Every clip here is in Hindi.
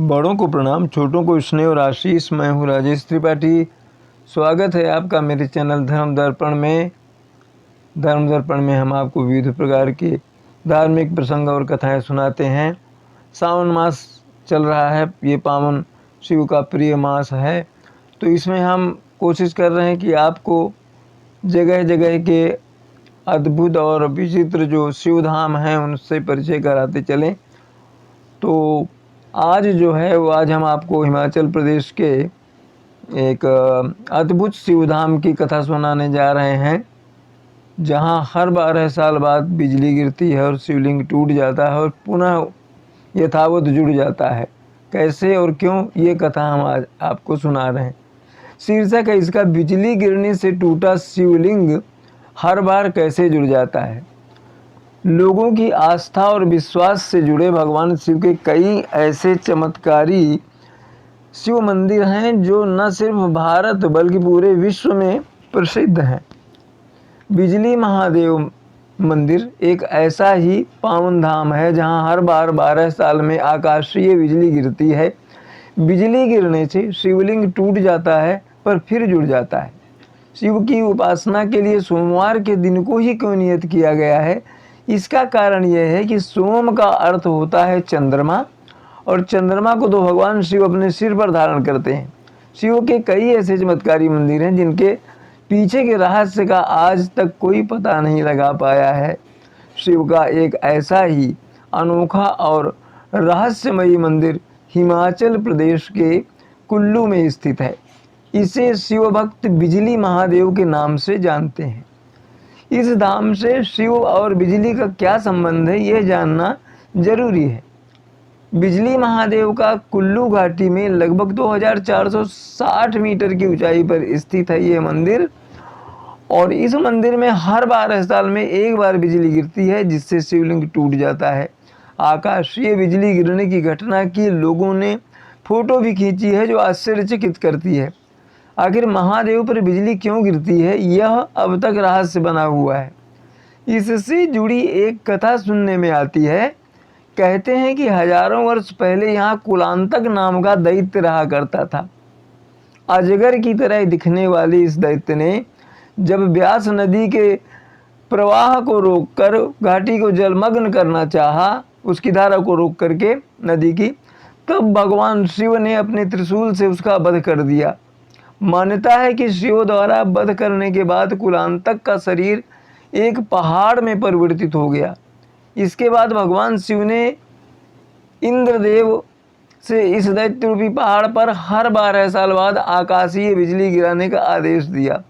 बड़ों को प्रणाम, छोटों को स्नेह और आशीष। मैं हूँ राजेश त्रिपाठी। स्वागत है आपका मेरे चैनल धर्म दर्पण में। धर्म दर्पण में हम आपको विविध प्रकार के धार्मिक प्रसंग और कथाएं सुनाते हैं। सावन मास चल रहा है, ये पावन शिव का प्रिय मास है, तो इसमें हम कोशिश कर रहे हैं कि आपको जगह जगह के अद्भुत और विचित्र जो शिव धाम हैं उनसे परिचय कराते चलें। तो आज जो है वो आज हम आपको हिमाचल प्रदेश के एक अद्भुत शिवधाम की कथा सुनाने जा रहे हैं, जहां हर 12 साल बाद बिजली गिरती है और शिवलिंग टूट जाता है और पुनः यथावत जुड़ जाता है। कैसे और क्यों, ये कथा हम आज आपको सुना रहे हैं। शीर्षक है इसका, बिजली गिरने से टूटा शिवलिंग हर बार कैसे जुड़ जाता है। लोगों की आस्था और विश्वास से जुड़े भगवान शिव के कई ऐसे चमत्कारी शिव मंदिर हैं जो न सिर्फ भारत बल्कि पूरे विश्व में प्रसिद्ध हैं। बिजली महादेव मंदिर एक ऐसा ही पावन धाम है जहां हर बार 12 साल में आकाशीय बिजली गिरती है। बिजली गिरने से शिवलिंग टूट जाता है पर फिर जुड़ जाता है। शिव की उपासना के लिए सोमवार के दिन को ही क्यों नियत किया गया है? इसका कारण यह है कि सोम का अर्थ होता है चंद्रमा, और चंद्रमा को तो भगवान शिव अपने सिर पर धारण करते हैं। शिव के कई ऐसे चमत्कारी मंदिर हैं जिनके पीछे के रहस्य का आज तक कोई पता नहीं लगा पाया है। शिव का एक ऐसा ही अनोखा और रहस्यमयी मंदिर हिमाचल प्रदेश के कुल्लू में स्थित है। इसे शिव भक्त बिजली महादेव के नाम से जानते हैं। इस धाम से शिव और बिजली का क्या संबंध है, यह जानना जरूरी है। बिजली महादेव का कुल्लू घाटी में लगभग 2460 मीटर की ऊंचाई पर स्थित है ये मंदिर, और इस मंदिर में हर 12 साल में एक बार बिजली गिरती है जिससे शिवलिंग टूट जाता है। आकाशीय बिजली गिरने की घटना की लोगों ने फोटो भी खींची है जो आश्चर्यचकित करती है। आखिर महादेव पर बिजली क्यों गिरती है, यह अब तक रहस्य बना हुआ है। इससे जुड़ी एक कथा सुनने में आती है। कहते हैं कि हजारों वर्ष पहले यहाँ कुलांतक नाम का दैत्य रहा करता था। अजगर की तरह दिखने वाले इस दैत्य ने जब व्यास नदी के प्रवाह को रोककर घाटी को जलमग्न करना चाहा, उसकी धारा को रोक करके नदी की, तब भगवान शिव ने अपने त्रिशूल से उसका वध कर दिया। मान्यता है कि शिव द्वारा वध करने के बाद कुलांतक का शरीर एक पहाड़ में परिवर्तित हो गया। इसके बाद भगवान शिव ने इंद्रदेव से इस दैत्य रूपी पहाड़ पर हर 12 साल बाद आकाशीय बिजली गिराने का आदेश दिया,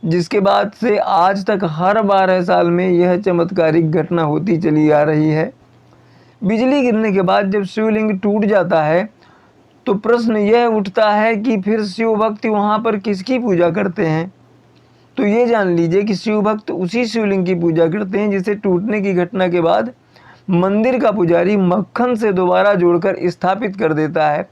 जिसके बाद से आज तक हर 12 साल में यह चमत्कारिक घटना होती चली आ रही है। बिजली गिरने के बाद जब शिवलिंग टूट जाता है तो प्रश्न यह उठता है कि फिर शिव भक्त वहाँ पर किसकी पूजा करते हैं। तो ये जान लीजिए कि शिव भक्त उसी शिवलिंग की पूजा करते हैं जिसे टूटने की घटना के बाद मंदिर का पुजारी मक्खन से दोबारा जोड़कर स्थापित कर देता है,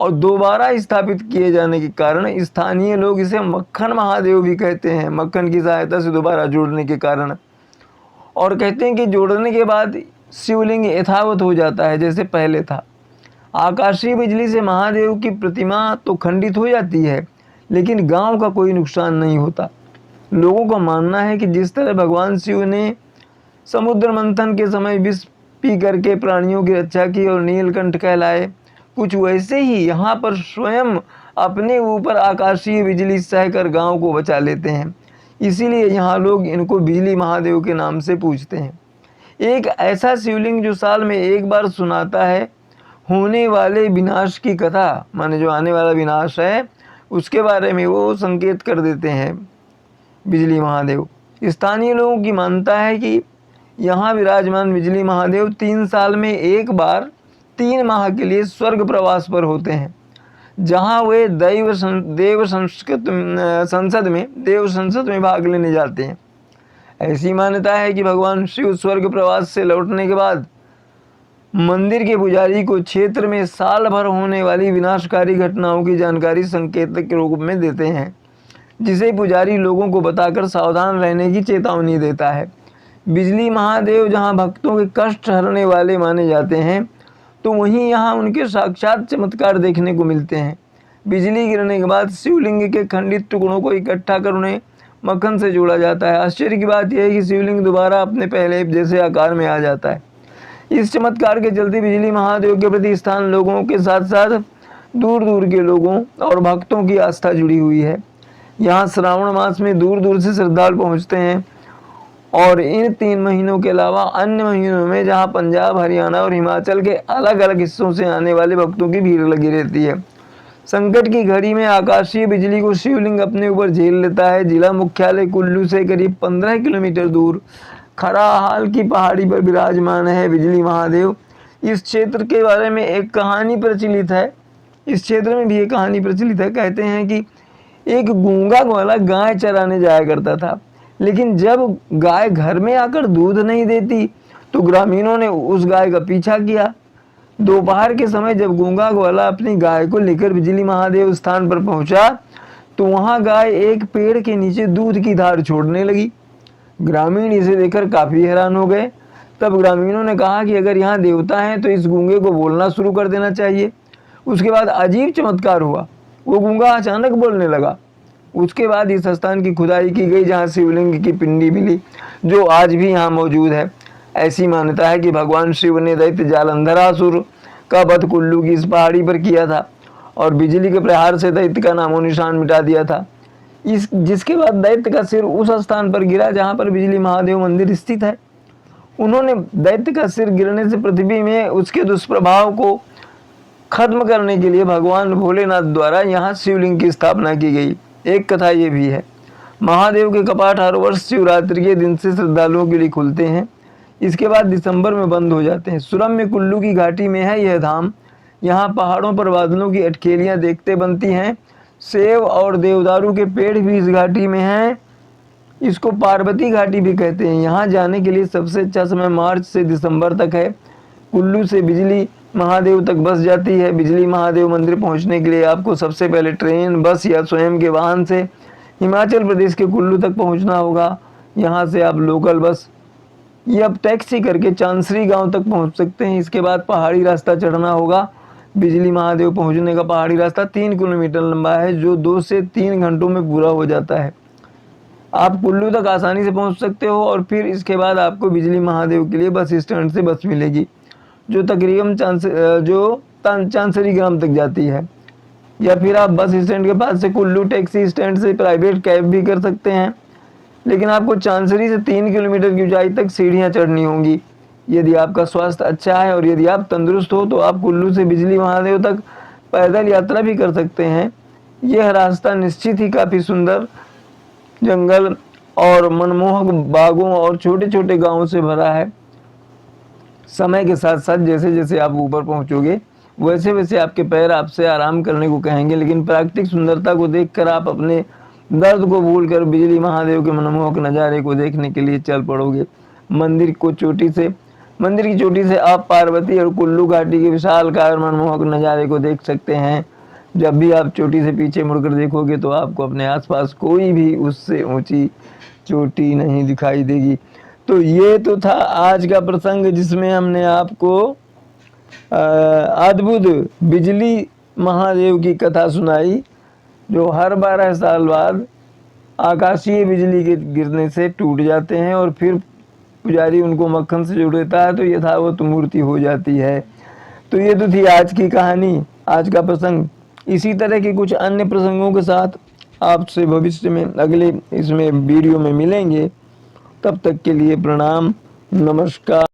और दोबारा स्थापित किए जाने के कारण स्थानीय लोग इसे मक्खन महादेव भी कहते हैं, मक्खन की सहायता से दोबारा जोड़ने के कारण। और कहते हैं कि जोड़ने के बाद शिवलिंग यथावत हो जाता है जैसे पहले था। आकाशीय बिजली से महादेव की प्रतिमा तो खंडित हो जाती है, लेकिन गांव का कोई नुकसान नहीं होता। लोगों का मानना है कि जिस तरह भगवान शिव ने समुद्र मंथन के समय विष पी करके प्राणियों की रक्षा की और नीलकंठ कहलाए, कुछ वैसे ही यहाँ पर स्वयं अपने ऊपर आकाशीय बिजली सहकर गांव को बचा लेते हैं। इसीलिए यहाँ लोग इनको बिजली महादेव के नाम से पूजते हैं। एक ऐसा शिवलिंग जो साल में एक बार सुनाता है होने वाले विनाश की कथा, माने जो आने वाला विनाश है उसके बारे में वो संकेत कर देते हैं बिजली महादेव। स्थानीय लोगों की मानता है कि यहाँ विराजमान बिजली महादेव 3 साल में एक बार 3 माह के लिए स्वर्ग प्रवास पर होते हैं, जहाँ वे देव संसद में भाग लेने जाते हैं। ऐसी मान्यता है कि भगवान शिव स्वर्ग प्रवास से लौटने के बाद मंदिर के पुजारी को क्षेत्र में साल भर होने वाली विनाशकारी घटनाओं की जानकारी संकेतक के रूप में देते हैं, जिसे पुजारी लोगों को बताकर सावधान रहने की चेतावनी देता है। बिजली महादेव जहां भक्तों के कष्ट हरने वाले माने जाते हैं, तो वहीं यहाँ उनके साक्षात चमत्कार देखने को मिलते हैं। बिजली गिरने के बाद शिवलिंग के खंडित टुकड़ों को इकट्ठा कर उन्हें मक्खन से जोड़ा जाता है। आश्चर्य की बात यह है कि शिवलिंग दोबारा अपने पहले जैसे आकार में आ जाता है। इस चमत्कार के चलते बिजली महादेव के प्रति स्थान लोगों के साथ साथ दूर दूर के लोगों और भक्तों की आस्था जुड़ी हुई है। यहाँ श्रावण मास में दूर दूर से श्रद्धालु पहुँचते हैं और इन 3 महीनों के अलावा अन्य महीनों में जहाँ पंजाब, हरियाणा और हिमाचल के अलग अलग हिस्सों से आने वाले भक्तों की भीड़ लगी रहती है। संकट की घड़ी में आकाशीय बिजली को शिवलिंग अपने ऊपर झेल लेता है। जिला मुख्यालय कुल्लू से करीब 15 किलोमीटर दूर खराहाल की पहाड़ी पर विराजमान है बिजली महादेव। इस क्षेत्र के बारे में एक कहानी प्रचलित है। इस क्षेत्र में भी एक कहानी प्रचलित है। कहते हैं कि एक गूंगा ग्वाला गाय चराने जाया करता था, लेकिन जब गाय घर में आकर दूध नहीं देती तो ग्रामीणों ने उस गाय का पीछा किया। दोपहर के समय जब गूंगा ग्वाला अपनी गाय को लेकर बिजली महादेव स्थान पर पहुंचा तो वहां गाय एक पेड़ के नीचे दूध की धार छोड़ने लगी। ग्रामीण इसे देखकर काफी हैरान हो गए। तब ग्रामीणों ने कहा कि अगर यहाँ देवता हैं तो इस गूंगे को बोलना शुरू कर देना चाहिए। उसके बाद अजीब चमत्कार हुआ, वो गूंगा अचानक बोलने लगा। उसके बाद इस स्थान की खुदाई की गई जहाँ शिवलिंग की पिंडी मिली, जो आज भी यहाँ मौजूद है। ऐसी मान्यता है कि भगवान शिव ने दैत्य जालंधरासुर का वध कुल्लू की इस पहाड़ी पर किया था और बिजली के प्रहार से दैत्य का नामो निशान मिटा दिया था। जिसके बाद दैत्य का सिर उस स्थान पर गिरा जहाँ पर बिजली महादेव मंदिर स्थित है। उन्होंने दैत्य का सिर गिरने से पृथ्वी में उसके दुष्प्रभाव को खत्म करने के लिए भगवान भोलेनाथ द्वारा यहाँ शिवलिंग की स्थापना की गई। एक कथा ये भी है, महादेव के कपाट हर वर्ष शिवरात्रि के दिन से श्रद्धालुओं के लिए खुलते हैं। इसके बाद दिसंबर में बंद हो जाते हैं। सुरम्य कुल्लू की घाटी में है यह धाम। यहाँ पहाड़ों पर बादलों की अटखेलियाँ देखते बनती हैं। सेब और देवदारू के पेड़ भी इस घाटी में हैं। इसको पार्वती घाटी भी कहते हैं। यहाँ जाने के लिए सबसे अच्छा समय मार्च से दिसंबर तक है। कुल्लू से बिजली महादेव तक बस जाती है। बिजली महादेव मंदिर पहुँचने के लिए आपको सबसे पहले ट्रेन, बस या स्वयं के वाहन से हिमाचल प्रदेश के कुल्लू तक पहुँचना होगा। यहाँ से आप लोकल बस या टैक्सी करके चांसरी गांव तक पहुँच सकते हैं। इसके बाद पहाड़ी रास्ता चढ़ना होगा। बिजली महादेव पहुँचने का पहाड़ी रास्ता 3 किलोमीटर लंबा है, जो 2 से 3 घंटों में पूरा हो जाता है। आप कुल्लू तक आसानी से पहुँच सकते हो और फिर इसके बाद आपको बिजली महादेव के लिए बस स्टैंड से बस मिलेगी, जो तकरीबन चांसरी ग्राम तक जाती है। या फिर आप बस स्टैंड के पास से कुल्लू टैक्सी स्टैंड से प्राइवेट कैब भी कर सकते हैं, लेकिन आपको चांसरी से 3 किलोमीटर की ऊंचाई तक सीढ़ियां चढ़नी होंगी। यदि आपका स्वास्थ्य अच्छा है और यदि आप तंदुरुस्त हो तो आप कुल्लू से बिजली महादेव तक पैदल यात्रा भी कर सकते हैं। यह रास्ता निश्चित ही काफ़ी सुंदर जंगल और मनमोहक बागों और छोटे छोटे गाँवों से भरा है। समय के साथ साथ जैसे जैसे आप ऊपर पहुंचोगे वैसे वैसे आपके पैर आपसे आराम करने को कहेंगे, लेकिन प्राकृतिक सुंदरता को देखकर आप अपने दर्द को भूलकर बिजली महादेव के मनमोहक नज़ारे को देखने के लिए चल पड़ोगे। मंदिर की चोटी से आप पार्वती और कुल्लू घाटी के विशालकाय मनमोहक नज़ारे को देख सकते हैं। जब भी आप चोटी से पीछे मुड़कर देखोगे तो आपको अपने आसपास कोई भी उससे ऊंची चोटी नहीं दिखाई देगी। तो ये तो था आज का प्रसंग, जिसमें हमने आपको अद्भुत बिजली महादेव की कथा सुनाई, जो हर 12 साल बाद आकाशीय बिजली के गिरने से टूट जाते हैं और फिर पुजारी उनको मक्खन से जोड़ देता है तो यथावत मूर्ति हो जाती है। तो ये तो थी आज की कहानी, आज का प्रसंग। इसी तरह के कुछ अन्य प्रसंगों के साथ आपसे भविष्य में अगले इसमें वीडियो में मिलेंगे। तब तक के लिए प्रणाम, नमस्कार।